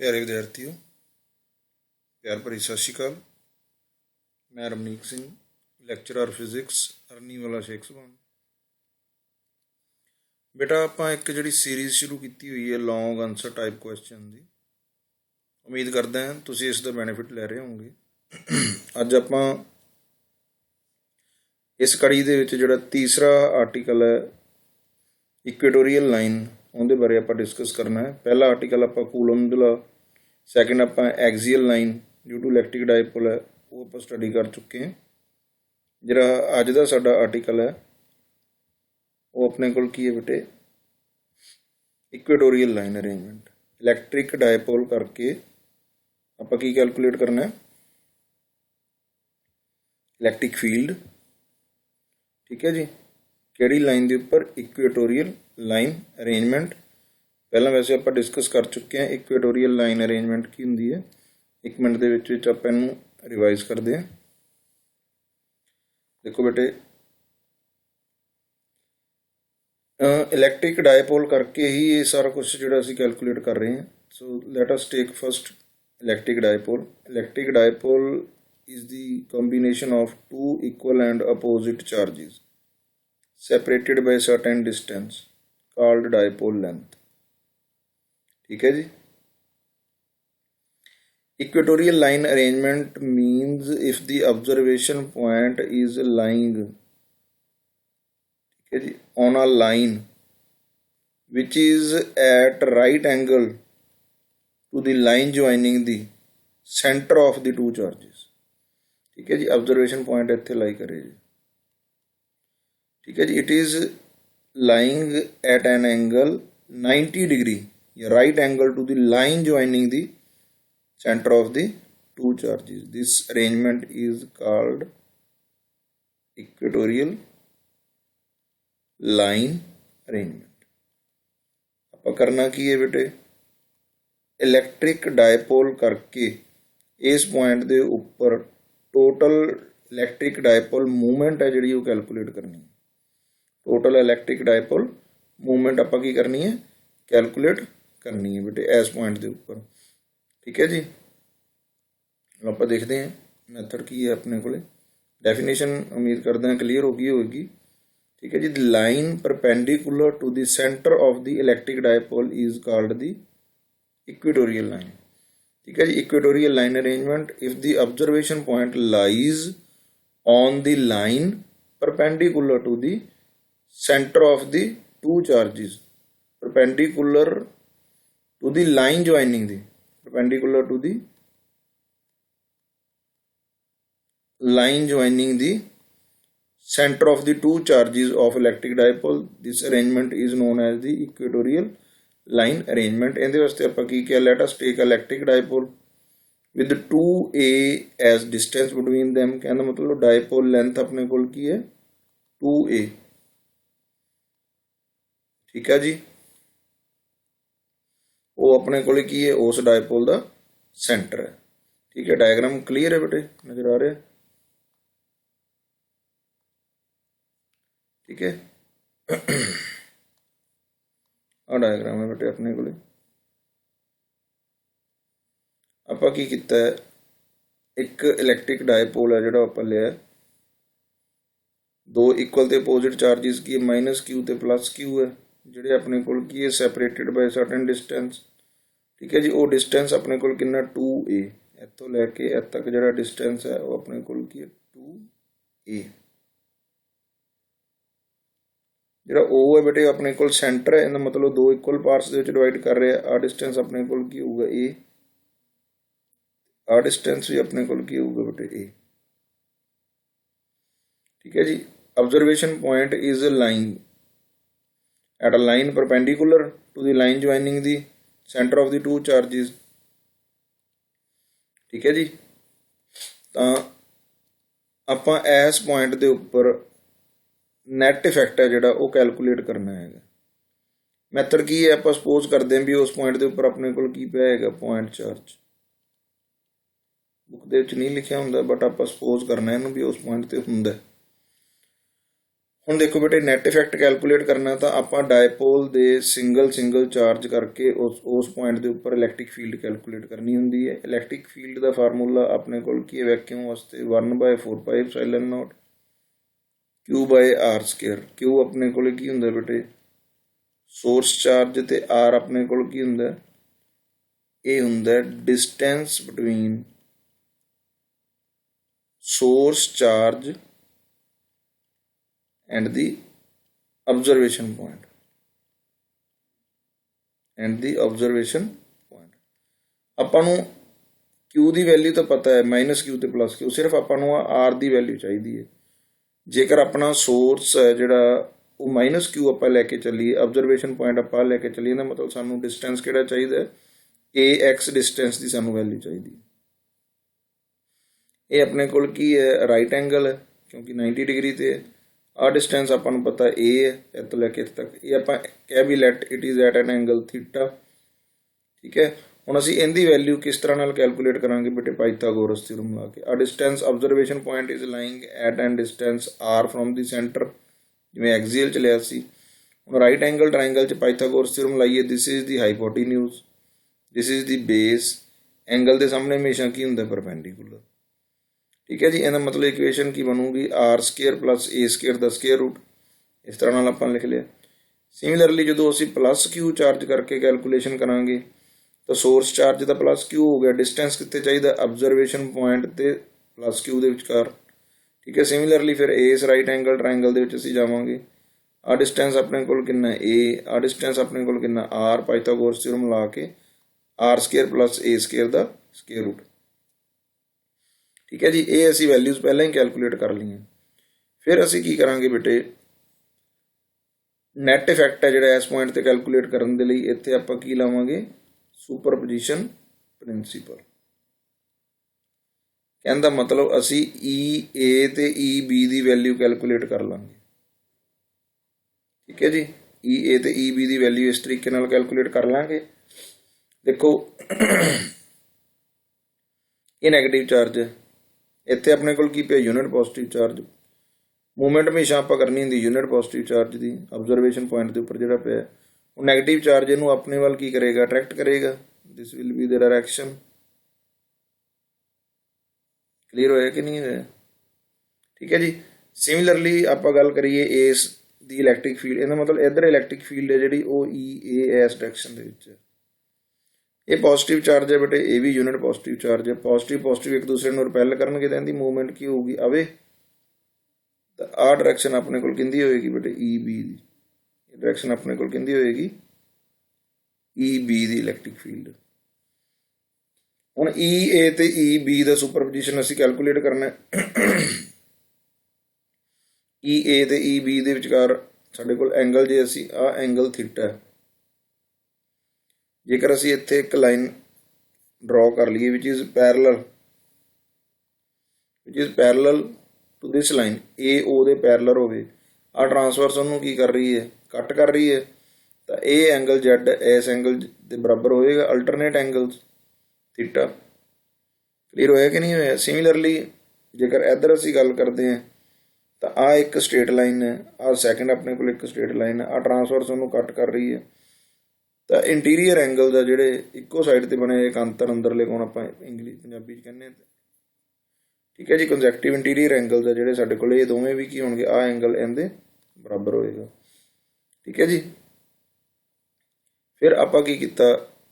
प्यारे विद्यार्थियों, प्यार भरी सत श्री अकाल। मैं रमनीक सिंह, लैक्चरर फिजिक्स, अरनी वाला शेख सुभान। बेटा ਆਪਾਂ ਇੱਕ ਜਿਹੜੀ ਸੀਰੀਜ਼ ਸ਼ੁਰੂ ਕੀਤੀ ਹੋਈ ਹੈ ਲੌਂਗ ਆਨਸਰ ਟਾਈਪ ਕੁਐਸਚਨ ਦੀ। ਉਮੀਦ ਕਰਦਾ ਹਾਂ ਤੁਸੀਂ ਇਸ ਦਾ ਬੈਨੀਫਿਟ ਲੈ ਰਹੇ ਹੋਵੋਗੇ। ਅੱਜ ਆਪਾਂ ਇਸ ਕੜੀ ਦੇ ਵਿੱਚ ਜਿਹੜਾ ਤੀਸਰਾ ਆਰਟੀਕਲ ਹੈ ਇਕੁਏਟੋਰੀਅਲ ਲਾਈਨ, ਉਹਦੇ ਬਾਰੇ ਆਪਾਂ ਡਿਸਕਸ ਕਰਨਾ ਹੈ। ਪਹਿਲਾ ਆਰਟੀਕਲ ਆਪਾਂ ਕੂਲਮ ਦਾ ਲਾ, ਸੈਕਿੰਡ ਆਪਾਂ axial line due to electric dipole ਹੈ, ਉਹ ਆਪਾਂ ਸਟੱਡੀ ਕਰ ਚੁੱਕੇ ਹਾਂ। ਜਿਹੜਾ ਅੱਜ ਦਾ ਸਾਡਾ ਆਰਟੀਕਲ ਹੈ ਉਹ ਆਪਣੇ ਕੋਲ ਕੀ ਹੈ ਬੇਟੇ, ਇਕੁਏਟੋਰੀਅਲ ਲਾਈਨ ਅਰੇਂਜਮੈਂਟ। ਇਲੈਕਟ੍ਰਿਕ ਡਾਇਪੋਲ ਕਰਕੇ ਆਪਾਂ ਕੀ ਕੈਲਕੂਲੇਟ ਕਰਨਾ ਹੈ, ਇਲੈਕਟ੍ਰਿਕ ਫੀਲਡ। ਠੀਕ ਹੈ ਜੀ, ਕਿਹੜੀ ਲਾਈਨ ਦੇ ਉੱਪਰ, ਇਕੁਏਟੋਰੀਅਲ ਲਾਈਨ ਅਰੇਂਜਮੈਂਟ। ਪਹਿਲਾਂ ਵੈਸੇ ਆਪਾਂ ਡਿਸਕਸ ਕਰ ਚੁੱਕੇ ਹਾਂ ਇਕੁਏਟੋਰੀਅਲ ਲਾਈਨ ਅਰੇਂਜਮੈਂਟ ਕੀ ਹੁੰਦੀ ਹੈ। 1 ਮਿੰਟ ਦੇ ਵਿੱਚ ਆਪਾਂ ਇਹਨੂੰ ਰਿਵਾਈਜ਼ ਕਰਦੇ ਹਾਂ। ਦੇਖੋ ਬੇਟੇ, ਇਲੈਕਟ੍ਰਿਕ ਡਾਇਪੋਲ ਕਰਕੇ ਹੀ ਇਹ ਸਾਰਾ ਕੁਛ ਜਿਹੜਾ ਅਸੀਂ ਕੈਲਕੂਲੇਟ ਕਰ ਰਹੇ ਹਾਂ। So let us take first electric dipole. Electric dipole is the combination of two equal and opposite charges separated by a certain distance called dipole length। ठीक है जी। Equatorial line arrangement means if the observation point is lying, ठीक है जी, on a line which is at right angle to the line joining the center of the two charges। ठीक है जी, observation point इत्थे लाई करे जी। ठीक है जी, it is lying at an angle 90 degree, right angle to the line joining the centre of the two charges. This arrangement is called equatorial line arrangement. आप करना की है बेटे, इलैक्ट्रिक डायपोल करके इस पॉइंट के उपर टोटल इलैक्ट्रिक डायपोल मूवमेंट है जी वो कैलकुलेट करनी है। टोटल इलैक्ट्रिक डायपोल मूवमेंट आप की करनी है, कैलकुलेट करनी है बेटे इस पॉइंट के उपर। ठीक है जी, आप देखते हैं मैथड की है अपने को। डेफिनेशन उम्मीद करते हैं क्लीयर हो गई होगी। ठीक है जी, the line perpendicular to the centre of the electric dipole is called the equatorial line. ठीक है जी, equatorial line arrangement if the observation point lies on the line perpendicular to the centre of the two charges, perpendicular to the line joining the, perpendicular to the line joining the center of the two charges of electric dipole। this arrangement is known as the equatorial line arrangement। ਇਹਦੇ ਵਾਸਤੇ ਆਪਾਂ ਕੀ ਕਿਹਾ, let us take electric dipole with 2a as distance between them। कहने मतलब dipole length अपने कोल की है 2a। ठीक है जी, वो अपने कोल की है उस डायपोल का सेंटर है। ठीक है, डायग्राम क्लीयर है बेटे, नजर आ रहा है। ठीक है, आ डायग्राम है बेटे अपने को। आप की किया है, एक इलैक्ट्रिक डायपोल है जो आप लिया, दो इक्वल ते अपोजिट चार्जिस की माइनस क्यू ते प्लस क्यू है, जोड़े अपने को की है सैपरेटेड बाय सर्टेन डिस्टेंस। ठीक है जी, वो डिस्टेंस अपने को कितना 2a, इतों लैके इत तक जो डिस्टेंस है वो अपने को की है 2a। ਜਿਹੜਾ ਉਹ ਹੈ ਬੇਟੇ ਆਪਣੇ ਕੋਲ ਸੈਂਟਰ ਹੈ, ਇਹਦਾ ਮਤਲਬ ਦੋ ਇਕੁਅਲ ਪਾਰਟਸ ਦੇ ਵਿੱਚ ਡਿਵਾਈਡ ਕਰ ਰਹੇ ਆ। ਡਿਸਟੈਂਸ ਆਪਣੇ ਕੋਲ ਕੀ ਹੋਊਗਾ a, ਡਿਸਟੈਂਸ ਵੀ ਆਪਣੇ ਕੋਲ ਕੀ ਹੋਊਗਾ ਬੇਟੇ a। ਠੀਕ ਹੈ ਜੀ, observation point is line at a line perpendicular to the line joining the centre of the two charges. ठीक है जी, ਤਾਂ ਆਪਾਂ ਇਸ ਪੁਆਇੰਟ ਦੇ ਉੱਪਰ नैट इफैक्ट है जोड़ा वो कैलकुलेट करना है। मैथड की है, आप सपोज करते हैं भी उस पॉइंट के उपर अपने को की पिया है पॉइंट चार्ज। बुक के नहीं लिखा होंगे बट आप सपोज करना है भी उस पॉइंट पर होंगे। ਹੁਣ ਦੇਖੋ ਬੇਟੇ ਨੈਟ ਇਫੈਕਟ ਕੈਲਕੂਲੇਟ ਕਰਨਾ ਤਾਂ ਆਪਾਂ ਡਾਇਪੋਲ ਦੇ ਸਿੰਗਲ ਚਾਰਜ ਕਰਕੇ ਉਸ ਪੁਆਇੰਟ ਦੇ ਉੱਪਰ ਇਲੈਕਟ੍ਰਿਕ ਫੀਲਡ ਕੈਲਕੂਲੇਟ ਕਰਨੀ ਹੁੰਦੀ ਹੈ। ਇਲੈਕਟ੍ਰਿਕ ਫੀਲਡ ਦਾ ਫਾਰਮੂਲਾ ਆਪਣੇ ਕੋਲ ਕੀ ਹੈ ਵੈਕਿਊਮ ਵਾਸਤੇ 1/4πε0 Q/r²। Q ਆਪਣੇ ਕੋਲ ਕੀ ਹੁੰਦਾ ਬੇਟੇ ਸੋਰਸ ਚਾਰਜ ਤੇ R ਆਪਣੇ ਕੋਲ ਕੀ ਹੁੰਦਾ ਇਹ ਹੁੰਦਾ distance between source charge and the observation point ਆਪਾਂ ਨੂੰ Q ਦੀ ਵੈਲਿਊ ਤਾਂ ਪਤਾ ਹੈ -Q ਤੇ +Q, ਸਿਰਫ ਆਪਾਂ ਨੂੰ R ਦੀ ਵੈਲਿਊ ਚਾਹੀਦੀ ਹੈ। ਜੇਕਰ ਆਪਣਾ ਸੋਰਸ ਹੈ ਜਿਹੜਾ ਉਹ -Q ਆਪਾਂ ਲੈ ਕੇ ਚੱਲੀਏ, ਆਬਜ਼ਰਵੇਸ਼ਨ ਪੁਆਇੰਟ ਆਪਾਂ ਲੈ ਕੇ ਚੱਲੀਏ, ਇਹਦਾ ਮਤਲਬ ਸਾਨੂੰ ਡਿਸਟੈਂਸ ਕਿਹੜਾ ਚਾਹੀਦਾ AX ਡਿਸਟੈਂਸ ਦੀ ਸਾਨੂੰ ਵੈਲਿਊ ਚਾਹੀਦੀ ਹੈ। ਇਹ ਆਪਣੇ ਕੋਲ ਕੀ ਹੈ ਰਾਈਟ ਐਂਗਲ ਹੈ ਕਿਉਂਕਿ 90 ਡਿਗਰੀ ਤੇ ਆ ਡਿਸਟੈਂਸ ਆਪਾਂ ਨੂੰ ਪਤਾ A ਹੈ ਇੱਥੋਂ ਲੈ ਕੇ ਇੱਥੇ ਤੱਕ, ਇਹ ਆਪਾਂ ਕਹਿ ਵੀ let it is at an angle theta. ਠੀਕ ਹੈ, ਹੁਣ ਅਸੀਂ ਇਹਦੀ ਵੈਲਿਊ ਕਿਸ ਤਰ੍ਹਾਂ ਨਾਲ ਕੈਲਕੂਲੇਟ ਕਰਾਂਗੇ ਬੇਟੇ ਪਾਈਥਾਗੋਰਸ ਥਿਊਰਮ ਲਾ ਕੇ। ਆ distance observation point is lying at an distance R from the centre, ਜਿਵੇਂ ਐਕਸੀਅਲ ਚ ਲਿਆ ਸੀ। ਹੁਣ ਰਾਈਟ ਐਂਗਲ ਟਰਾਇੰਗਲ ਚ ਪਾਈਥਾਗੋਰਸ ਥਿਊਰਮ ਲਾਈਏ, this is the hypotenuse, this is the base. Angle ਦੇ ਸਾਹਮਣੇ ਹਮੇਸ਼ਾ ਕੀ ਹੁੰਦਾ ਪਰਪੈਂਡੀਕੂਲਰ। ਠੀਕ ਹੈ ਜੀ, ਇਹਦਾ ਮਤਲਬ ਇਕੁਏਸ਼ਨ ਕੀ ਬਣੂਗੀ R² + A² ਦਾ ਸਕੁਅਰ ਰੂਟ। ਇਸ ਤਰ੍ਹਾਂ ਨਾਲ ਆਪਾਂ ਲਿਖ ਲਿਆ। ਸਿਮਿਲਰਲੀ ਜਦੋਂ ਅਸੀਂ +Q ਚਾਰਜ ਕਰਕੇ ਕੈਲਕੂਲੇਸ਼ਨ ਕਰਾਂਗੇ ਤਾਂ ਸੋਰਸ ਚਾਰਜ ਦਾ +Q ਹੋ ਗਿਆ, ਡਿਸਟੈਂਸ ਕਿੱਥੇ ਚਾਹੀਦਾ ਆਬਜ਼ਰਵੇਸ਼ਨ ਪੁਆਇੰਟ ਤੇ +Q ਦੇ ਵਿਚਕਾਰ। ਠੀਕ ਹੈ, ਸਿਮਿਲਰਲੀ ਫਿਰ ਇਸ ਰਾਈਟ ਐਂਗਲ ਟਰਾਇੰਗਲ ਦੇ ਵਿੱਚ ਅਸੀਂ ਜਾਵਾਂਗੇ। ਆ ਡਿਸਟੈਂਸ ਆਪਣੇ ਕੋਲ ਕਿੰਨਾ A, ਆ ਡਿਸਟੈਂਸ ਆਪਣੇ ਕੋਲ ਕਿੰਨਾ R, ਪਾਈਥਾਗੋਰਸ ਥਿਊਰਮ ਲਾ ਕੇ R² + A² ਦਾ ਸਕੁਅਰ ਰੂਟ। ਠੀਕ ਹੈ ਜੀ, ਇਹ ਅਸੀਂ ਵੈਲਿਊਜ਼ ਪਹਿਲਾਂ ਹੀ ਕੈਲਕੂਲੇਟ ਕਰ ਲਈਆਂ। ਫਿਰ ਅਸੀਂ ਕੀ ਕਰਾਂਗੇ ਬੇਟੇ ਨੈਟ ਇਫੈਕਟ ਹੈ ਜਿਹੜਾ ਇਸ ਪੁਆਇੰਟ ਤੇ ਕੈਲਕੂਲੇਟ ਕਰਨ ਦੇ ਲਈ ਇੱਥੇ ਆਪਾਂ ਕੀ ਲਾਵਾਂਗੇ ਸੁਪਰਪੋਜੀਸ਼ਨ ਪ੍ਰਿੰਸੀਪਲ। ਕਹਿਣ ਦਾ ਮਤਲਬ ਅਸੀਂ EA ਤੇ EB ਦੀ ਵੈਲਿਊ ਕੈਲਕੂਲੇਟ ਕਰ ਲਾਂਗੇ। ਠੀਕ ਹੈ ਜੀ, EA ਤੇ EB ਦੀ ਵੈਲਿਊ ਇਸ ਤਰੀਕੇ ਨਾਲ ਕੈਲਕੂਲੇਟ ਕਰ ਲਾਂਗੇ। ਦੇਖੋ ਇਹ ਨੈਗੇਟਿਵ ਚਾਰਜ ਹੈ, ਇੱਥੇ ਆਪਣੇ ਕੋਲ ਕੀ ਪਿਆ ਯੂਨਿਟ ਪੋਜ਼ਿਟਿਵ ਚਾਰਜ। ਮੂਵਮੈਂਟ ਹਮੇਸ਼ਾ ਆਪਾਂ ਕਰਨੀ ਹੁੰਦੀ ਯੂਨਿਟ ਪੋਜ਼ਿਟਿਵ ਚਾਰਜ ਦੀ ਆਬਜ਼ਰਵੇਸ਼ਨ ਪੁਆਇੰਟ ਦੇ ਉੱਪਰ ਜਿਹੜਾ ਪਿਆ। ਉਹ ਨੈਗੇਟਿਵ ਚਾਰਜ ਇਹਨੂੰ ਆਪਣੇ ਵੱਲ ਕੀ ਕਰੇਗਾ ਅਟਰੈਕਟ ਕਰੇਗਾ, this will be the direction. Clear ਹੋਇਆ ਕਿ ਨਹੀਂ ਹੋਇਆ? ਠੀਕ ਹੈ ਜੀ, ਸਿਮਿਲਰਲੀ ਆਪਾਂ ਗੱਲ ਕਰੀਏ ਇਸ ਦੀ ਇਲੈਕਟ੍ਰਿਕ ਫੀਲਡ, ਇਹਦਾ ਮਤਲਬ ਇੱਧਰ ਇਲੈਕਟ੍ਰਿਕ ਫੀਲਡ ਹੈ ਜਿਹੜੀ ਉਹ EA ਇਸ ਡਾਇਰੈਕਸ਼ਨ ਦੇ ਵਿੱਚ ਹੈ। ਇਹ ਪੋਜ਼ਿਟਿਵ ਚਾਰਜ ਹੈ ਬੇਟੇ, ਇਹ ਵੀ ਯੂਨਿਟ ਪੋਜ਼ਿਟਿਵ ਚਾਰਜ ਹੈ। ਪੋਜ਼ਿਟਿਵ ਇੱਕ ਦੂਸਰੇ ਨੂੰ ਰਿਪੈਲ ਕਰਨਗੇ ਤਾਂ ਇਹਦੀ ਮੂਵਮੈਂਟ ਕੀ ਹੋਊਗੀ ਆਵੇ। ਤਾਂ ਆਹ ਡਾਇਰੈਕਸ਼ਨ ਆਪਣੇ ਕੋਲ ਕਿੰਦੀ ਹੋਏਗੀ ਬੇਟੇ EB ਦੀ, ਇਹ ਡਾਇਰੈਕਸ਼ਨ ਆਪਣੇ ਕੋਲ ਕਿੰਦੀ ਹੋਏਗੀ EB ਦੀ ਇਲੈਕਟ੍ਰਿਕ ਫੀਲਡ। ਹੁਣ EA ਤੇ EB ਦਾ ਸੁਪਰਪੋਜੀਸ਼ਨ ਅਸੀਂ ਕੈਲਕੂਲੇਟ ਕਰਨਾ। EA ਤੇ EB ਦੇ ਵਿਚਕਾਰ ਸਾਡੇ ਕੋਲ ਐਂਗਲ ਜੇ ਅਸੀਂ ਆਹ ਐਂਗਲ ਥੀਟਾ ਹੈ। ਜੇਕਰ ਅਸੀਂ ਇੱਥੇ ਇੱਕ ਲਾਈਨ ਡਰਾ ਕਰ ਲਈਏ which is parallel to this line, AO ਦੇ ਪੈਰਲਲ ਹੋਵੇ, ਆਹ ਟਰਾਂਸਵਰਸ ਉਹਨੂੰ ਕੀ ਕਰ ਰਹੀ ਹੈ ਕੱਟ ਕਰ ਰਹੀ ਹੈ, ਤਾਂ ਇਹ ਐਂਗਲ Z ਇਸ ਐਂਗਲ ਦੇ ਬਰਾਬਰ ਹੋਏਗਾ ਅਲਟਰਨੇਟ ਐਂਗਲਸ ਥੀਟਾ। ਕਲੀਅਰ ਹੋਇਆ ਕਿ ਨਹੀਂ ਹੋਇਆ? ਸਿਮਿਲਰਲੀ ਜੇਕਰ ਇੱਧਰ ਅਸੀਂ ਗੱਲ ਕਰਦੇ ਹਾਂ ਤਾਂ ਆਹ ਇੱਕ ਸਟ੍ਰੇਟ ਲਾਈਨ ਹੈ, ਆਹ ਸੈਕਿੰਡ ਆਪਣੇ ਕੋਲ ਇੱਕ ਸਟ੍ਰੇਟ ਲਾਈਨ ਹੈ, ਆਹ ਟਰਾਂਸਵਰਸ ਉਹਨੂੰ ਕੱਟ ਕਰ ਰਹੀ ਹੈ। ਤਾਂ ਇੰਟੀਰੀਅਰ ਐਂਗਲ ਦਾ ਜਿਹੜੇ ਇੱਕੋ ਸਾਈਡ ਤੇ ਬਣੇ ਇੱਕ ਅੰਤਰ ਅੰਦਰਲੇ ਕੋਣ ਆਪਾਂ ਪੰਜਾਬੀ 'ਚ ਕਹਿੰਦੇ ਹਾਂ। ਠੀਕ ਹੈ ਜੀ, ਕੰਜੈਕਟਿਵ ਇੰਟੀਰੀਅਰ ਐਂਗਲ ਦਾ ਜਿਹੜੇ ਸਾਡੇ ਕੋਲ ਇਹ ਦੋਵੇਂ ਵੀ ਕੀ ਹੋਣਗੇ ਆਹ ਐਂਗਲ ਇਹਦੇ ਬਰਾਬਰ ਹੋਏਗਾ। ਠੀਕ ਹੈ ਜੀ, ਫਿਰ ਆਪਾਂ ਕੀ ਕੀਤਾ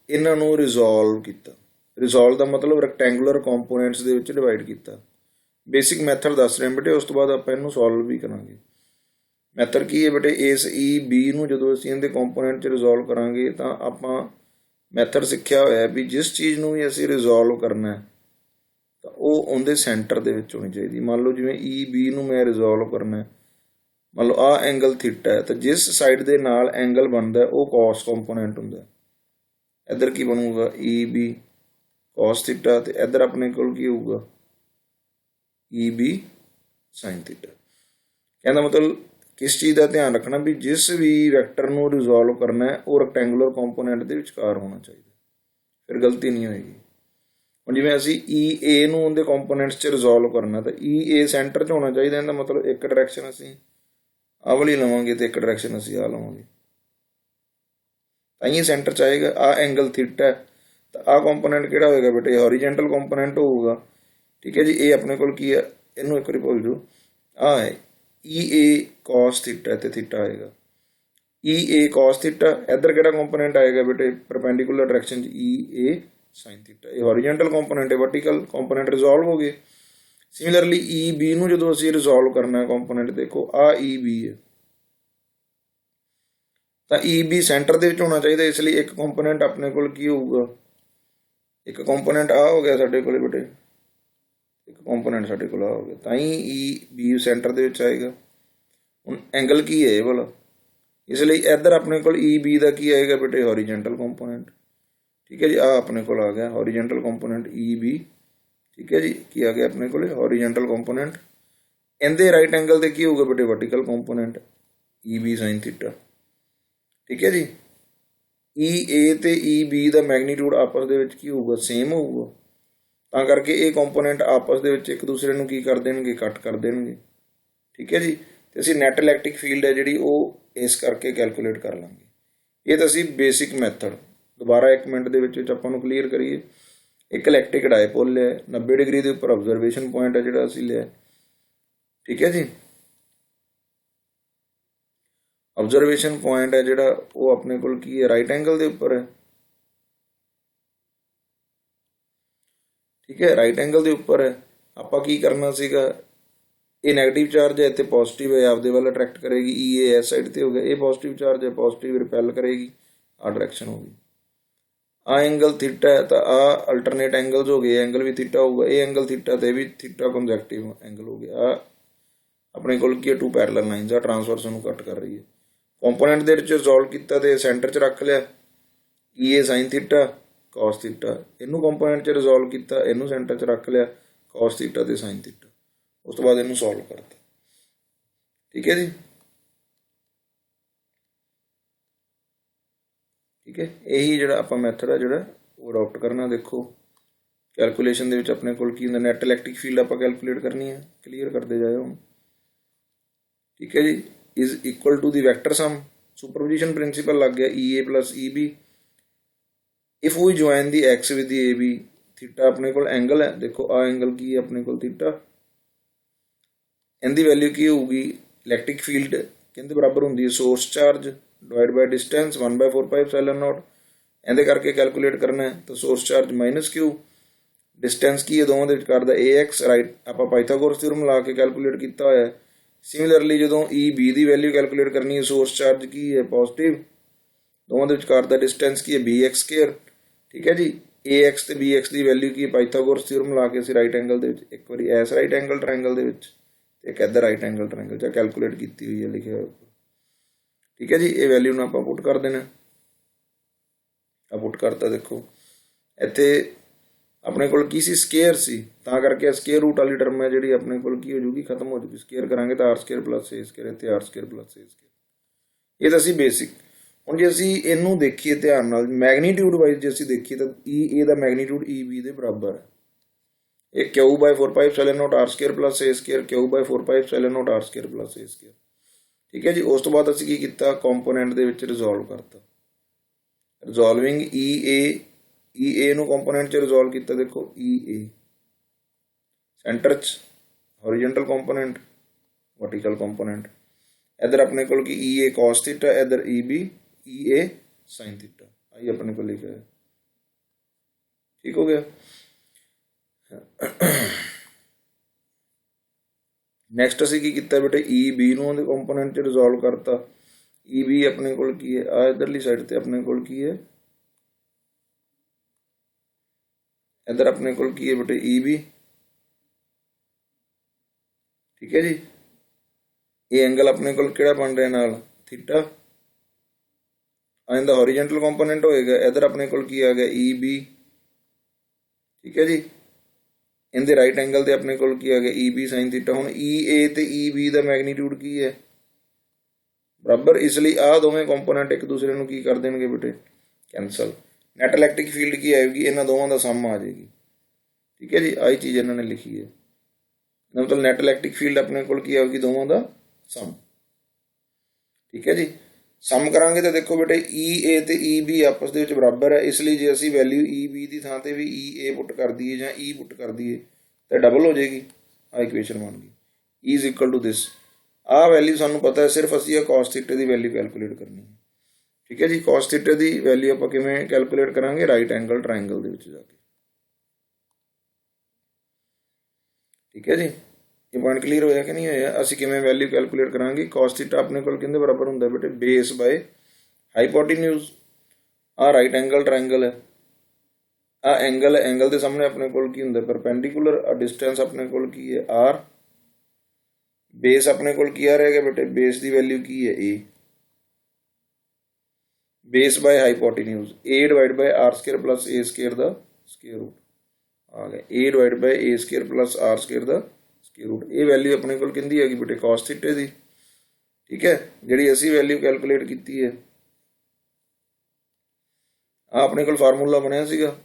ਇਹਨਾਂ ਨੂੰ ਰਿਜ਼ੋਲਵ ਕੀਤਾ। ਰਿਜ਼ੋਲਵ ਦਾ ਮਤਲਬ ਰੈਕਟੈਂਗੂਲਰ ਕੰਪੋਨੈਂਟਸ ਦੇ ਵਿੱਚ ਡਿਵਾਈਡ ਕੀਤਾ। ਬੇਸਿਕ ਮੈਥਡ ਦੱਸ ਰਹੇ ਬੇਟੇ, ਉਸ ਤੋਂ ਬਾਅਦ ਆਪਾਂ ਇਹਨੂੰ ਸੋਲਵ ਵੀ ਕਰਾਂਗੇ। ਮੈਥਡ ਕੀ ਹੈ ਬੇਟੇ, ਇਸ EB ਨੂੰ ਜਦੋਂ ਅਸੀਂ ਇਹਦੇ ਕੰਪੋਨੈਂਟ 'ਚ ਰਿਜ਼ੋਲਵ ਕਰਾਂਗੇ ਤਾਂ ਆਪਾਂ ਮੈਥਡ ਸਿੱਖਿਆ ਹੋਇਆ ਵੀ ਜਿਸ ਚੀਜ਼ ਨੂੰ ਵੀ ਅਸੀਂ ਰਿਜ਼ੋਲਵ ਕਰਨਾ ਤਾਂ ਉਹ ਉਹਦੇ ਸੈਂਟਰ ਦੇ ਵਿੱਚ ਹੋਣੀ ਚਾਹੀਦੀ। ਮੰਨ ਲਓ ਜਿਵੇਂ EB ਨੂੰ ਮੈਂ ਰਿਜ਼ੋਲਵ ਕਰਨਾ, ਮੰਨ ਲਓ ਆਹ ਐਂਗਲ ਥੀਟਾ ਹੈ, ਤਾਂ ਜਿਸ ਸਾਈਡ ਦੇ ਨਾਲ ਐਂਗਲ ਬਣਦਾ ਉਹ ਕੋਸ ਕੰਪੋਨੈਂਟ ਹੁੰਦਾ। ਇੱਧਰ ਕੀ ਬਣੂਗਾ EB ਕੋਸ ਥੀਟਾ, ਤੇ ਇੱਧਰ ਆਪਣੇ ਕੋਲ ਕੀ ਹੋਊਗਾ EB ਸਾਈਨ ਥੀਟਾ। ਕਹਿੰਦਾ ਮਤਲਬ ਕਿਸ ਚੀਜ਼ ਦਾ ਧਿਆਨ ਰੱਖਣਾ ਵੀ ਜਿਸ ਵੀ ਵੈਕਟਰ ਨੂੰ ਰਿਜ਼ੋਲਵ ਕਰਨਾ ਉਹ ਰੈਕਟੈਂਗੂਲਰ ਕੰਪੋਨੈਂਟ ਦੇ ਵਿਚਕਾਰ ਹੋਣਾ ਚਾਹੀਦਾ, ਫਿਰ ਗਲਤੀ ਨਹੀਂ ਹੋਏਗੀ। ਹੁਣ ਜਿਵੇਂ ਅਸੀਂ EA ਨੂੰ ਉਹਦੇ ਕੰਪੋਨੈਂਟਸ 'ਚ ਰਿਜ਼ੋਲਵ ਕਰਨਾ ਤਾਂ EA ਸੈਂਟਰ 'ਚ ਹੋਣਾ ਚਾਹੀਦਾ। ਇਹਦਾ ਮਤਲਬ ਇੱਕ ਡਾਇਰੈਕਸ਼ਨ ਅਸੀਂ ਆਹ ਵਾਲੀ ਲਵਾਂਗੇ ਤੇ ਇੱਕ ਡਾਇਰੈਕਸ਼ਨ ਅਸੀਂ ਆਹ ਲਵਾਂਗੇ, ਤਾਂ ਹੀ ਸੈਂਟਰ 'ਚ ਆਏਗਾ। ਆਹ ਐਂਗਲ ਥੀਟਾ ਹੈ, ਤਾਂ ਆਹ ਕੰਪੋਨੈਂਟ ਕਿਹੜਾ ਹੋਏਗਾ ਬੇਟੇ, ਹੌਰੀਜੈਂਟਲ ਕੰਪੋਨੈਂਟ ਹੋਊਗਾ। ਠੀਕ ਹੈ ਜੀ, ਇਹ ਆਪਣੇ ਕੋਲ ਕੀ ਹੈ, ਇਹਨੂੰ ਇੱਕ ਵਾਰੀ ਭੁੱਲ ਜਾਓ, ਆਹ ਹੈ EA cos ਥੀਟਾ, ਤੇ ਥੀਟਾ ਆਏਗਾ EA cos ਥੀਟਾ। ਇੱਧਰ ਕਿਹੜਾ ਕੰਪੋਨੈਂਟ ਆਏਗਾ ਬੇਟੇ, ਪਰਪੈਂਡੀਕੂਲਰ ਡਾਇਰੈਕਸ਼ਨ 'ਚ EA sin ਥੀਟਾ। ਇਹ ਹੌਰੀਜੈਂਟਲ ਕੰਪੋਨੈਂਟ ਹੈ, ਵਰਟੀਕਲ ਕੰਪੋਨੈਂਟ ਰਿਜ਼ੋਲਵ ਹੋ ਗਏ। ਸਿਮਿਲਰਲੀ EB ਨੂੰ ਜਦੋਂ ਅਸੀਂ ਰਿਜ਼ੋਲਵ ਕਰਨਾ ਕੰਪੋਨੈਂਟ, ਦੇਖੋ ਆਹ EB ਹੈ, ਤਾਂ EB ਸੈਂਟਰ ਦੇ ਵਿੱਚ ਹੋਣਾ ਚਾਹੀਦਾ, ਇਸ ਲਈ ਇੱਕ ਕੰਪੋਨੈਂਟ ਆਪਣੇ ਕੋਲ ਕੀ ਹੋਊਗਾ, ਇੱਕ ਕੰਪੋਨੈਂਟ ਆ ਹੋ ਗਿਆ ਸਾਡੇ ਕੋਲ ਬੇਟੇ, ਇੱਕ ਕੰਪੋਨੈਂਟ ਸਾਡੇ ਕੋਲ ਆ ਹੋ ਗਿਆ, ਤਾਂ ਹੀ EB ਸੈਂਟਰ ਦੇ ਵਿੱਚ ਆਏਗਾ। ਹੁਣ ਐਂਗਲ ਕੀ ਹੈ ਇਹ ਵਾਲਾ, ਇਸ ਲਈ ਇੱਧਰ ਆਪਣੇ ਕੋਲ EB ਦਾ ਕੀ ਆਏਗਾ ਬੇਟੇ, ਹੌਰੀਜੈਂਟਲ ਕੰਪੋਨੈਂਟ। ਠੀਕ ਹੈ ਜੀ, ਆਹ ਆਪਣੇ ਕੋਲ ਆ ਗਿਆ ਹੌਰੀਜੈਂਟਲ ਕੰਪੋਨੈਂਟ EB। ਠੀਕ ਹੈ ਜੀ, ਕੀ ਆ ਗਿਆ ਆਪਣੇ ਕੋਲ ਹੌਰੀਜੈਂਟਲ ਕੰਪੋਨੈਂਟ। ਇਹਦੇ ਰਾਈਟ ਐਂਗਲ ਤੇ ਕੀ ਹੋਊਗਾ ਬੇਟੇ, vertical component EB sin theta. ਠੀਕ ਹੈ ਜੀ, EA ਤੇ EB ਦਾ ਮੈਗਨੀਟਿਊਡ ਆਪਸ ਦੇ ਵਿੱਚ ਕੀ ਹੋਊਗਾ, ਸੇਮ ਹੋਊਗਾ, ਤਾਂ ਕਰਕੇ ਇਹ ਕੰਪੋਨੈਂਟ ਆਪਸ ਦੇ ਵਿੱਚ ਇੱਕ ਦੂਸਰੇ ਨੂੰ ਕੀ ਕਰ ਦੇਣਗੇ, ਕੱਟ ਕਰ ਦੇਣਗੇ। ਠੀਕ ਹੈ ਜੀ, ਤੇ ਅਸੀਂ ਨੈਟ ਇਲੈਕਟ੍ਰਿਕ ਫੀਲਡ ਹੈ ਜਿਹੜੀ ਉਹ ਇਸ ਕਰਕੇ ਕੈਲਕੂਲੇਟ ਕਰ ਲਾਂਗੇ। ਇਹ ਤਾਂ ਅਸੀਂ ਬੇਸਿਕ ਮੈਥਡ, ਦੁਬਾਰਾ 1 ਮਿੰਟ ਦੇ ਵਿੱਚ ਆਪਾਂ ਨੂੰ ਕਲੀਅਰ ਕਰੀਏ। ਇੱਕ ਇਲੈਕਟ੍ਰਿਕ ਡਾਇਪੋਲ ਲਿਆ, 90 ਡਿਗਰੀ ਦੇ ਉੱਪਰ ਆਬਜ਼ਰਵੇਸ਼ਨ ਪੁਆਇੰਟ ਹੈ ਜਿਹੜਾ ਅਸੀਂ ਲਿਆ। ਠੀਕ ਹੈ ਜੀ, ਆਬਜ਼ਰਵੇਸ਼ਨ ਪੁਆਇੰਟ ਹੈ ਜਿਹੜਾ ਉਹ ਆਪਣੇ ਕੋਲ ਕੀ ਹੈ, ਰਾਈਟ ਐਂਗਲ ਦੇ ਉੱਪਰ ਹੈ। ਠੀਕ ਹੈ, ਰਾਈਟ ਐਂਗਲ ਦੇ ਉੱਪਰ ਹੈ। ਆਪਾਂ ਕੀ ਕਰਨਾ ਸੀਗਾ, ਇਹ ਨੈਗੇਟਿਵ ਚਾਰਜ ਹੈ, ਇੱਥੇ ਪੋਜ਼ਿਟਿਵ ਹੈ, ਆਪਦੇ ਵੱਲ ਅਟਰੈਕਟ ਕਰੇਗੀ, EA ਇਸ ਸਾਈਡ ਤੇ ਹੋ ਗਿਆ, ਇਹ ਪੋਜ਼ਿਟਿਵ ਚਾਰਜ ਹੈ, ਪੋਜ਼ਿਟਿਵ ਰਿਪੈਲ ਕਰੇਗੀ, ਆਹ ਡਾਇਰੈਕਸ਼ਨ ਹੋ ਗਈ। ਆਹ ਐਂਗਲ ਥੀਟਾ ਹੈ, ਤਾਂ ਆਹ ਅਲਟਰਨੇਟ ਐਂਗਲਸ ਹੋ ਗਏ, ਐਂਗਲ ਵੀ ਥੀਟਾ ਹੋਊਗਾ, ਇਹ ਐਂਗਲ ਥੀਟਾ ਤੇ ਵੀ ਥੀਟਾ ਕੰਜੈਕਟਿਵ ਐਂਗਲ ਹੋ ਗਿਆ। ਆਹ ਆਪਣੇ ਕੋਲ ਕੀ ਹੈ, 2 ਪੈਰਲਲ ਲਾਈਨਸ ਆ, ਟਰਾਂਸਵਰਸ ਨੂੰ ਕੱਟ ਕਰ ਰਹੀ ਹੈ। ਕੰਪੋਨੈਂਟ ਦੇ ਵਿੱਚ ਰਿਜ਼ੋਲਵ ਕੀਤਾ ਤੇ ਸੈਂਟਰ 'ਚ ਰੱਖ ਲਿਆ, EA sin theta cos theta. ਇਹਨੂੰ ਕੰਪੋਨੈਂਟ 'ਚ ਰਿਜ਼ੋਲਵ ਕੀਤਾ, ਇਹਨੂੰ ਸੈਂਟਰ 'ਚ ਰੱਖ ਲਿਆ, cos ਥੀਟਾ ਤੇ sin ਥੀਟਾ। ਉਸ ਤੋਂ ਬਾਅਦ ਇਹਨੂੰ ਸੋਲਵ ਕਰਤਾ। ਠੀਕ ਹੈ ਜੀ, ਠੀਕ ਹੈ, ਇਹੀ ਜਿਹੜਾ ਆਪਾਂ ਮੈਥਡ ਆ ਜਿਹੜਾ ਉਹ ਅਡੋਪਟ ਕਰਨਾ। ਦੇਖੋ ਕੈਲਕੂਲੇਸ਼ਨ ਦੇ ਵਿੱਚ ਆਪਣੇ ਕੋਲ ਕੀ ਹੁੰਦਾ, ਨੈਟ ਇਲੈਕਟ੍ਰਿਕ ਫੀਲਡ ਆਪਾਂ ਕੈਲਕੂਲੇਟ ਕਰਨੀ ਹੈ, ਕਲੀਅਰ ਕਰਦੇ ਜਾਇਓ ਹੁਣ। ਠੀਕ ਹੈ ਜੀ, is equal to the vector sum, superposition principle ਲੱਗ ਗਿਆ, EA plus EB। If we join the X with the AB, theta ਆਪਣੇ ਕੋਲ ਐਂਗਲ ਹੈ, ਦੇਖੋ ਆਹ ਐਂਗਲ ਕੀ ਹੈ ਆਪਣੇ ਕੋਲ, ਥੀਟਾ। ਇਹਦੀ ਵੈਲਿਊ ਕੀ ਹੋਊਗੀ, ਇਲੈਕਟ੍ਰਿਕ ਫੀਲਡ ਕਹਿੰਦੇ ਬਰਾਬਰ ਹੁੰਦੀ ਹੈ source charge divide by distance 1/4πε0। ਇਹਦੇ ਕਰਕੇ ਕੈਲਕੂਲੇਟ ਕਰਨਾ ਹੈ, ਤਾਂ ਸੋਰਸ ਚਾਰਜ -Q, ਡਿਸਟੈਂਸ ਕੀ ਹੈ ਦੋਵਾਂ ਦੇ ਵਿਚਕਾਰ ਦਾ AX, ਰਾਈਟ। ਆਪਾਂ ਪਾਈਥਾਗੋਰਸ ਥਿਊਰਮ ਲਾ ਕੇ ਕੈਲਕੂਲੇਟ ਕੀਤਾ ਹੋਇਆ ਹੈ। ਸਿਮਿਲਰਲੀ ਜਦੋਂ EB ਦੀ ਵੈਲਿਊ ਕੈਲਕੂਲੇਟ ਕਰਨੀ ਹੈ, ਸੋਰਸ ਚਾਰਜ ਕੀ ਹੈ, ਪੋਜ਼ਿਟਿਵ, ਦੋਵਾਂ ਦੇ ਵਿਚਕਾਰ ਦਾ ਡਿਸਟੈਂਸ ਕੀ ਹੈ, BX²। ਠੀਕ ਹੈ ਜੀ, AX ਤੇ BX ਦੀ ਵੈਲਿਊ ਕੀ ਹੈ, ਪਾਈਥਾਗੋਰਸ ਥਿਊਰਮ ਲਾ ਕੇ ਅਸੀਂ ਰਾਈਟ ਐਂਗਲ ਦੇ ਵਿੱਚ, ਇੱਕ ਵਾਰੀ ਐਸ ਰਾਈਟ ਐਂਗਲ ਟ੍ਰਾਇੰਗਲ ਦੇ ਵਿੱਚ ਤੇ ਇੱਕ ਇੱਧਰ ਰਾਈਟ ਐਂਗਲ ਟ੍ਰਾਇੰਗਲ 'ਚ ਕੈਲਕੂਲੇਟ ਕੀਤੀ ਹੋਈ ਹੈ, ਲਿਖਿਆ ਹੋਇਆ। ਠੀਕ ਹੈ ਜੀ, ਇਹ ਵੈਲਿਊ ਨੂੰ ਆਪਾਂ ਪੁੱਟ ਕਰ ਦੇਣਾ, ਆ ਪੁੱਟ ਕਰਤਾ। ਦੇਖੋ ਇੱਥੇ ਆਪਣੇ ਕੋਲ ਕੀ ਸੀ, ਸਕੇਅਰ ਸੀ, ਤਾਂ ਕਰਕੇ ਸਕੇਅਰ ਰੂਟ ਵਾਲੀ ਟਰਮ ਹੈ ਜਿਹੜੀ ਆਪਣੇ ਕੋਲ ਕੀ ਹੋ ਜੂਗੀ, ਖਤਮ ਹੋ ਜੂਗੀ। ਸਕੇਅਰ ਕਰਾਂਗੇ ਤਾਂ R² + A², ਇੱਥੇ R² + A²। ਇਹ ਤਾਂ ਅਸੀਂ ਬੇਸਿਕ। ਹੁਣ ਜੇ ਅਸੀਂ ਇਹਨੂੰ ਦੇਖੀਏ ਧਿਆਨ ਨਾਲ, ਮੈਗਨੀਟਿਊਡ ਵਾਈਜ਼ ਜੇ ਅਸੀਂ ਦੇਖੀਏ ਤਾਂ EA ਦਾ ਮੈਗਨੀਟਿਊਡ EB ਦੇ ਬਰਾਬਰ ਹੈ। ਇਹ Q/4πε0 R² + A², Q/4πε0 R² + A²। ਠੀਕ ਹੈ ਜੀ, ਉਸ ਤੋਂ ਬਾਅਦ ਅਸੀਂ ਕੀ ਕੀਤਾ, ਕੰਪੋਨੈਂਟ ਦੇ ਵਿੱਚ ਰਿਜ਼ੋਲਵ ਕਰਤਾ। ਰਿਜ਼ੋਲਵਿੰਗ EA ਨੂੰ ਕੰਪੋਨੈਂਟ 'ਚ ਰਿਜ਼ੋਲਵ ਕੀਤਾ। ਦੇਖੋ EA ਸੈਂਟਰ 'ਚ ਹੌਰੀਜੈਂਟਲ ਕੰਪੋਨੈਂਟ, ਵਰਟੀਕਲ ਕੰਪੋਨੈਂਟ। ਇੱਧਰ ਆਪਣੇ ਕੋਲ ਕੀ EA cos ਥੀਟਾ, ਇੱਧਰ EB EA sin ਥੀਟਾ, ਆਹੀ ਆਪਣੇ ਕੋਲ ਲਿਖਿਆ ਹੈ। ਠੀਕ ਹੋ ਗਿਆ। ਨੈਕਸਟ ਅਸੀਂ ਕੀ ਕੀਤਾ ਬੇਟੇ, EB ਨੂੰ ਉਹਦੇ ਕੰਪੋਨੈਂਟ 'ਚ ਰਿਜ਼ੋਲਵ ਕਰਤਾ। EB ਆਪਣੇ ਕੋਲ ਕੀ ਹੈ, ਆ ਇੱਧਰਲੀ ਸਾਈਡ ਤੇ ਆਪਣੇ ਕੋਲ ਕੀ ਹੈ, ਇੱਧਰ ਆਪਣੇ ਕੋਲ ਕੀ ਹੈ ਬੇਟੇ, EB। ਠੀਕ ਹੈ ਜੀ, ਇਹ ਐਂਗਲ ਆਪਣੇ ਕੋਲ ਕਿਹੜਾ ਬਣ ਰਿਹਾ ਨਾਲ, ਥੀਟਾ। ਇਹਦਾ ਹੌਰੀਜੈਂਟਲ ਕੰਪੋਨੈਂਟ ਹੋਏਗਾ। ਇੱਧਰ ਆਪਣੇ ਕੋਲ ਕੀ ਆ ਗਿਆ, EB। ਠੀਕ ਹੈ ਜੀ, ਇਹਦੇ ਰਾਈਟ ਐਂਗਲ ਤੇ ਆਪਣੇ ਕੋਲ ਕੀ ਆ ਗਿਆ, EB sin ਥੀਟਾ। ਹੁਣ EA ਤੇ EB ਦਾ ਮੈਗਨੀਟਿਊਡ ਕੀ ਹੈ, ਬਰਾਬਰ, ਇਸ ਲਈ ਆਹ ਦੋਵੇਂ ਕੰਪੋਨੈਂਟ ਇੱਕ ਦੂਸਰੇ ਨੂੰ ਕੀ ਕਰ ਦੇਣਗੇ ਬੇਟੇ, ਕੈਂਸਲ। ਨੈਟ ਇਲੈਕਟ੍ਰਿਕ ਫੀਲਡ ਕੀ ਆਏਗੀ, ਇਹਨਾਂ ਦੋਵਾਂ ਦਾ ਸਮ ਆ ਜਾਏਗੀ। ਠੀਕ ਹੈ ਜੀ, ਆਹੀ ਚੀਜ਼ ਇਹਨਾਂ ਨੇ ਲਿਖੀ ਹੈ, ਮਤਲਬ ਨੈਟ ਇਲੈਕਟ੍ਰਿਕ ਫੀਲਡ ਆਪਣੇ ਕੋਲ ਕੀ ਆਏਗੀ, ਦੋਵਾਂ ਦਾ ਸਮ। ठीक है जी। सम करांगे तो देखो बेटे ई ए ते ई बी आपस ਦੇ ਵਿੱਚ ਬਰਾਬਰ ਹੈ, ਇਸ ਲਈ ਜੇ ਅਸੀਂ ਵੈਲਿਊ ਈ ਬੀ ਦੀ ਥਾਂ ਤੇ ਵੀ ਈ ਏ ਪੁੱਟ ਕਰ ਦਈਏ ਜਾਂ ਈ ਪੁੱਟ ਕਰ ਦਈਏ ਤਾਂ ਡਬਲ ਹੋ ਜਾਏਗੀ। ਆ ਇਕੁਏਸ਼ਨ ਬਣ ਗਈ E is equal to this. आ वैल्यू सानू पता है, सिर्फ असी cos थीटे की वैल्यू कैलकुलेट करनी है। ठीक है जी। cos थीटे की वैल्यू आप किवें कैलकुलेट करांगे, राइट एंगल ट्रायंगल दे विच जाके। ठीक है जी। ये पॉइंट क्लीयर होया कि नहीं होया? असी किवें वैल्यू कैलकुलेट करांगे, cos थीटा अपने कोल किहदे बराबर हुंदा बेटे, बेस बाय हाइपोटेन्यूज। आ राइट एंगल ट्रायंगल है, आ एंगल है, एंगल के सामने अपने कोल की हुंदा परपेंडिकुलर, आ डिस्टेंस अपने कोल की है आर, बेस अपने कोल की आ रहेगा बेटे, बेस की वैल्यू की है A, base by hypotenuse A divide by R square plus A square the square root आ गया, A divide by A square plus R square the square root. ये वैल्यू अपने कोल किंदी हैगी बेटे, cos थीटे दी। ठीक है, जिहड़ी असी वैल्यू कैलकुलेट की है, आ अपने कोल फार्मूला बनया सीगा,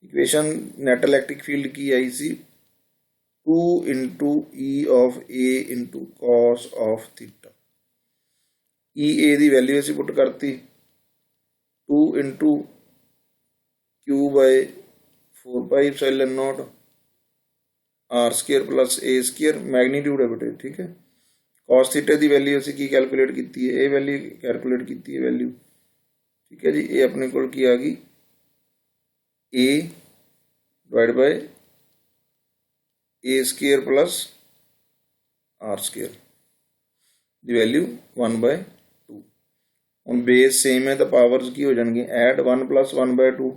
इक्वेशन नैट इलैक्ट्रिक फील्ड की आई सी 2 into E of A into cos of theta. E A की वैल्यू असी पुट करती 2 into Q by 4 pi epsilon not are square plus A square, magnitude है बेटे। ठीक है, कॉस थीटे की वैल्यू असी की कैलकुलेट की है, ये वैल्यू कैलकुलेट की है वैल्यू। ठीक है जी, ये अपने कोल की आ गई A divide by A square plus R square की वैल्यू 1/2। हम बेस सेम है तो पावर्स की हो जाएंगी, ऐड 1 प्लस 1/2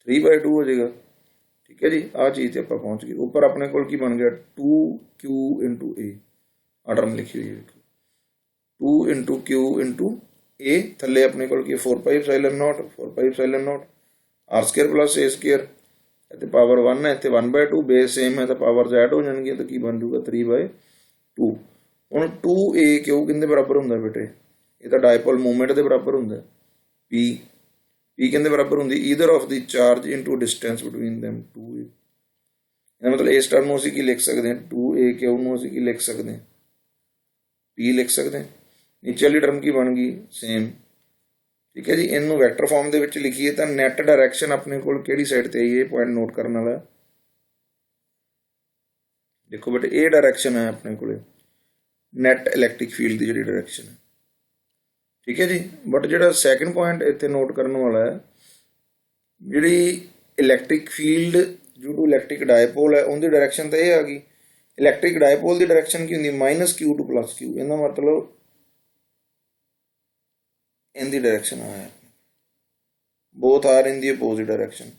3/2 हो जाएगा। ठीक है जी, आ चीज़ से आप पहुँच गए। ऊपर अपने कोल की बन गया 2q इंटू ए, आ टर्म लिखी हुई है 2 इंटू क्यू इंटू ए, थले अपने कोल की 4 pi epsilon not are square plus A square, इतने पावर 1 है, इतने 1/2, बेस सेम है तो पावर्स ऐड हो जाएगी, तो की बन जूगा 3/2। हुण 2a क्यू किंदे बराबर हुंदा बेटे, ये तो डायपोल मूवमेंट के बराबर हुंदा। पी किंदे बराबर हुंदी, either of the charge into distance between them 2a। इसका मतलब इस टर्म नूं असीं की लिख सकते हैं, 2a क्यू नूं असीं की लिख सकते हैं, पी लिख सकते हैं। नीचे वाली टर्म की बन गई सेम। ठीक है जी, इनू वैक्टर फॉर्म के विच लिखीए तो नैट डायरैक्शन अपने कोल किहड़ी साइड ते आई, ये पॉइंट नोट करने वाला। देखो बेटे ये डायरैक्शन है अपने को नैट इलैक्ट्रिक फील्ड की जी डायरैक्शन है। ठीक है जी, बट जो सैकेंड पॉइंट इतने नोट करने वाला है, जी electric field due to electric dipole है, उनकी डायरैक्शन तो यह आ गई। इलैक्ट्रिक डायपोल की डायरैक्शन की होंगी -q टू +q, इसका मतलब इनकी डायरैक्शन है, both are in the opposite direction.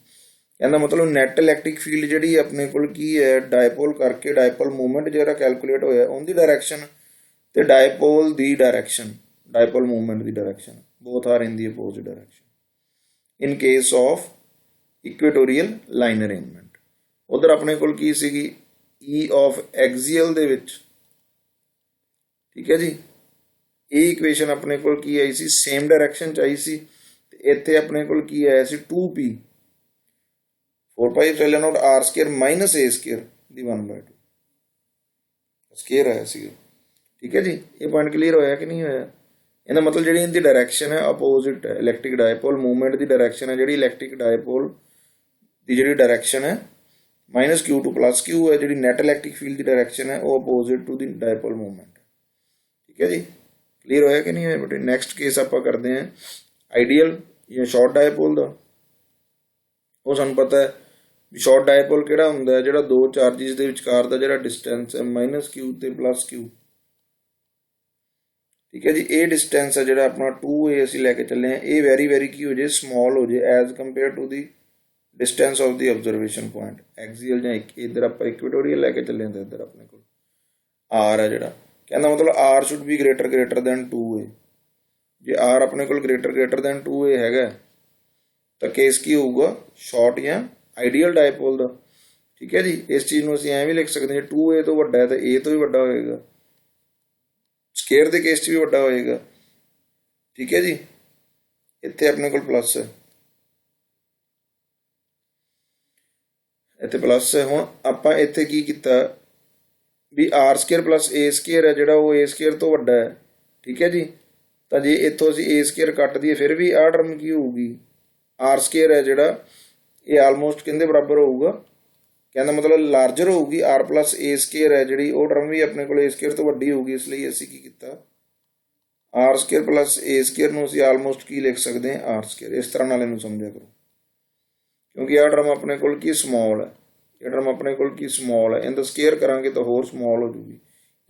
कहना मतलब नैट इलैक्ट्रिक फील्ड जी अपने को की है, डायपोल करके डायपोल मूवमेंट जो कैलकुलेट होया उनकी डायरैक्शन ते डायपोल दी डायरैक्शन, डायपोल मूवमेंट की direction, both are in the opposite direction in case of equatorial line arrangement. उधर अपने को की सीगी ई ऑफ एक्सियल दे विच। ठीक है जी, ये इक्वेशन अपने को की आई सी सेम डायरैक्शन च आई सी, इत्थे अपने को की आया सी 2p 4 pi epsilon not are square minus a square दी 1/2 स्केयर आया सी। ठीक है जी, ये पॉइंट क्लीयर होया कि नहीं होया? इसका मतलब जी इनकी डायरैक्शन है अपोजिट है, इलैक्ट्रिक डायपोल मूवमेंट की डायरैक्शन है, जी इलैक्ट्रिक डायपोल की जी डायरैक्शन है -q टू +q है, जी नैट इलैक्ट्रिक फील्ड की डायरैक्शन है वो opposite to the dipole movement. ठीक है जी, क्लीयर होया कि नहीं होया बेटे? नैक्सट केस आप करते हैं आइडियल या शॉर्ट डायपोल का। वो सानू पता है भी शॉर्ट डायपोल किहड़ा हुंदा है, जिहड़ा दो चार्जिस के विचकार दा जिहड़ा डिस्टेंस है -q ते +q। ठीक है जी, ये डिस्टेंस है जिहड़ा अपना 2a असीं लैके चले हैं, ये वेरी वेरी की हो जाए स्मॉल हो जाए as compared to the distance of the observation point axial, जां इधर आप इक्वेटोरियल लैके चले हैं तो इधर अपने को आर है जिहड़ा, कहना मतलब r should be greater than 2a। जे आर अपने को ग्रेटर दैन 2a हैगा तो केस की होगा शॉर्ट या आइडियल डायपोल का। ठीक है जी, इस चीज़ में ऐ भी लिख सकते हैं 2a तो वड्डा है तो a तो भी वड्डा होएगा, स्केयर के केस भी वड्डा होएगा। ठीक है जी, इत्थे अपने को प्लस है, इत्थे प्लस है। हुण आपां इत्थे की कीता ਵੀ ਆਰ ਸਕੇਅਰ ਪਲੱਸ ਏ ਸਕੇਅਰ ਹੈ ਜਿਹੜਾ ਉਹ ਏ ਸਕੇਅਰ ਤੋਂ ਵੱਡਾ ਹੈ। ਠੀਕ ਹੈ ਜੀ, ਤਾਂ ਜੇ ਇੱਥੋਂ ਅਸੀਂ ਏ ਸਕੇਅਰ ਕੱਟ ਦਈਏ ਫਿਰ ਵੀ ਆਹ ਟਰਮ ਕੀ ਹੋਊਗੀ, ਆਰ ਸਕੇਅਰ ਹੈ ਜਿਹੜਾ ਇਹ ਆਲਮੋਸਟ ਕਿਹਦੇ ਬਰਾਬਰ ਹੋਊਗਾ, ਕਹਿੰਦਾ ਮਤਲਬ ਲਾਰਜਰ ਹੋਊਗੀ। ਆਰ ਪਲੱਸ ਏ ਸਕੇਅਰ ਹੈ ਜਿਹੜੀ ਉਹ ਟਰਮ ਵੀ ਆਪਣੇ ਕੋਲ ਏ ਸਕੇਅਰ ਤੋਂ ਵੱਡੀ ਹੋਊਗੀ, ਇਸ ਲਈ ਅਸੀਂ ਕੀ ਕੀਤਾ, ਆਰ ਸਕੇਅਰ ਪਲੱਸ ਏ ਸਕੇਅਰ ਨੂੰ ਅਸੀਂ ਆਲਮੋਸਟ ਕੀ ਲਿਖ ਸਕਦੇ ਹਾਂ, ਆਰ ਸਕੇਅਰ। ਇਸ ਤਰ੍ਹਾਂ ਨਾਲ ਇਹਨੂੰ ਸਮਝਿਆ ਕਰੋ, ਕਿਉਂਕਿ ਆਹ ਟਰਮ ਆਪਣੇ ਕੋਲ ਕੀ ਸਮੌਲ ਹੈ, ਇਹ ਟਰਮ ਆਪਣੇ ਕੋਲ ਕੀ ਸਮੌਲ ਹੈ, ਇਹਦਾ ਸਕੇਅਰ ਕਰਾਂਗੇ ਤਾਂ ਹੋਰ ਸਮੌਲ ਹੋ ਜੂਗੀ,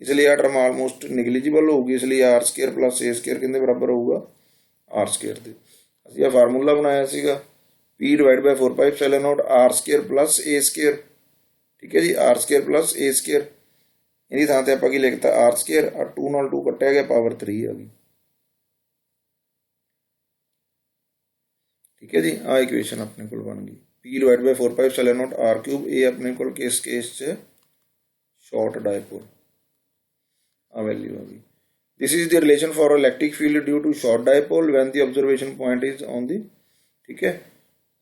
ਇਸ ਲਈ ਆਹ ਟਰਮ ਆਲਮੋਸਟ ਨਿਗਲੀਜੀਬਲ ਹੋਊਗੀ। ਇਸ ਲਈ ਆਰ ਸਕੇਅਰ ਪਲੱਸ ਏ ਸਕੇਅਰ ਕਿਹਦੇ ਬਰਾਬਰ ਹੋਊਗਾ, ਆਰ ਸਕੇਅਰ ਦੇ। ਅਸੀਂ ਇਹ ਫਾਰਮੂਲਾ ਬਣਾਇਆ ਸੀਗਾ P divide by 4πε0 R square plus A square. ਠੀਕ ਹੈ ਜੀ, ਆਰ ਸਕੇਅਰ ਪਲੱਸ ਏ ਸਕੇਅਰ, ਇਹਦੀ ਥਾਂ ਤੇ ਆਪਾਂ ਕੀ ਲਿਖਤਾ, ਆਰ ਸਕੇਅਰ, ਆ 2 ਨਾਲ 2 ਕੱਟਿਆ ਗਿਆ, ਪਾਵਰ 3 ਆ ਗਈ। ਠੀਕ ਹੈ ਜੀ, ਆਹ ਇਕੁਏਸ਼ਨ ਆਪਣੇ ਕੋਲ ਬਣ ਗਈ P divide by 4πε0 R cube. ਇਹ ਆਪਣੇ ਕੋਲ ਕਿਸ ਕੇਸ 'ਚ ਸ਼ਾਰਟ ਡਾਇਪੋਲ, ਆ ਵੈਲਿਊ ਆ ਗਈ। This is the relation for electric field due to short dipole when the observation point is on the, ਠੀਕ ਹੈ।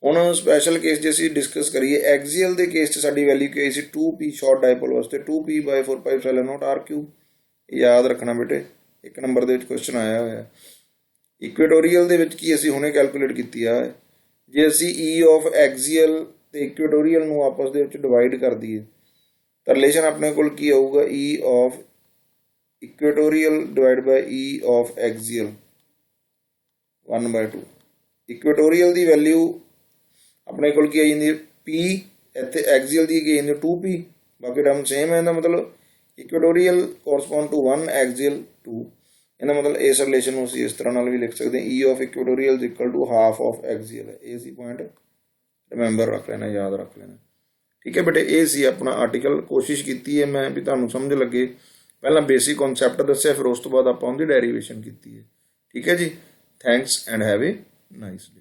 ਹੁਣ ਸਪੈਸ਼ਲ ਕੇਸ ਜੇ ਅਸੀਂ ਡਿਸਕਸ ਕਰੀਏ, ਐਕਸੀਅਲ ਦੇ ਕੇਸ 'ਚ ਸਾਡੀ ਵੈਲਿਊ ਕੀ ਆਈ ਸੀ, 2p ਸ਼ਾਰਟ ਡਾਇਪੋਲ ਵਾਸਤੇ 2p ਬਾਈ 4πε0 ਆਰ ਕਿਊਬ। ਯਾਦ ਰੱਖਣਾ ਬੇਟੇ, 1 ਨੰਬਰ ਦੇ ਵਿੱਚ ਕੁਐਸਚਨ ਆਇਆ ਹੋਇਆ। ਇਕੁਏਟੋਰੀਅਲ ਦੇ ਵਿੱਚ ਕੀ ਅਸੀਂ ਹੁਣੇ ਕੈਲਕੂਲੇਟ ਕੀਤੀ ਆ, ਜੇ ਅਸੀਂ E ਆਫ ਐਕਸੀਅਲ ਤੇ ਇਕੁਏਟੋਰੀਅਲ ਨੂੰ ਆਪਸ ਦੇ ਵਿੱਚ ਡਿਵਾਈਡ ਕਰ ਦਈਏ ਤਾਂ ਰਿਲੇਸ਼ਨ ਆਪਣੇ ਕੋਲ ਕੀ ਆਊਗਾ, E of equatorial divided by E of axial 1/2। equatorial the value ਆਪਣੇ ਕੋਲ ਕੀ ਆ ਜਾਂਦੀ ਹੈ, P, ਇੱਥੇ ਐਕਸੀਅਲ ਦੀ ਕੀ ਜਾਂਦੀ 2p, ਬਾਕੀ ਟਰਮ ਸੇਮ ਹੈ। ਇਹਦਾ ਮਤਲਬ equatorial correspond to 1, axial 2। ਇਹਦਾ ਮਤਲਬ ਇਸ ਰਿਲੇਸ਼ਨ ਨੂੰ ਅਸੀਂ ਇਸ ਤਰ੍ਹਾਂ ਨਾਲ ਵੀ ਲਿਖ ਸਕਦੇ ਹਾਂ, E of equatorial is equal to half of axial ਹੈ। ਇਹ ਸੀ ਪੁਆਇੰਟ, ਰਿਮੈਂਬਰ ਰੱਖ ਲੈਣਾ, ਯਾਦ ਰੱਖ ਲੈਣਾ। ਠੀਕ ਹੈ ਬੇਟੇ, ਇਹ ਸੀ ਆਪਣਾ ਆਰਟੀਕਲ। ਕੋਸ਼ਿਸ਼ ਕੀਤੀ ਹੈ ਮੈਂ ਵੀ ਤੁਹਾਨੂੰ ਸਮਝ ਲੱਗੇ। ਪਹਿਲਾਂ ਬੇਸਿਕ ਕਨਸੈਪਟ ਦੱਸਿਆ, ਫਿਰ ਉਸ ਤੋਂ ਬਾਅਦ ਆਪਾਂ ਉਹਦੀ ਡੈਰੀਵੇਸ਼ਨ ਕੀਤੀ ਹੈ। ਠੀਕ ਹੈ ਜੀ, thanks and have A nice day.